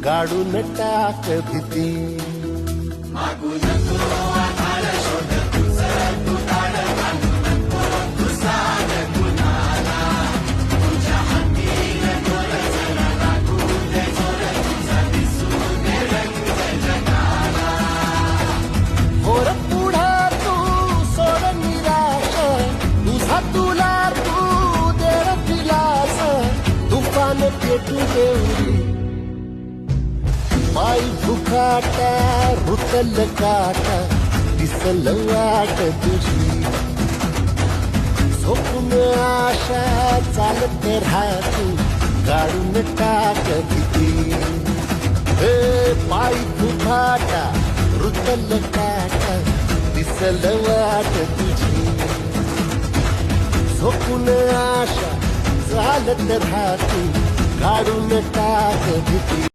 गाडून टाक भीती. होर पुढा तू सोड निराश, तुझा तुला तू देर दिलास, तुफान पेटू देऊरी. पाय भुकाटा रुतल काटा, दिसल वाट तुझी. झोपून आशा चालत राहतो, गाडून टाक भीती. पाय भुकाटा रुतल काटा, दिसल वाट तुझी. झोपून आशा चालत राहतो, गाडून टाक भीती.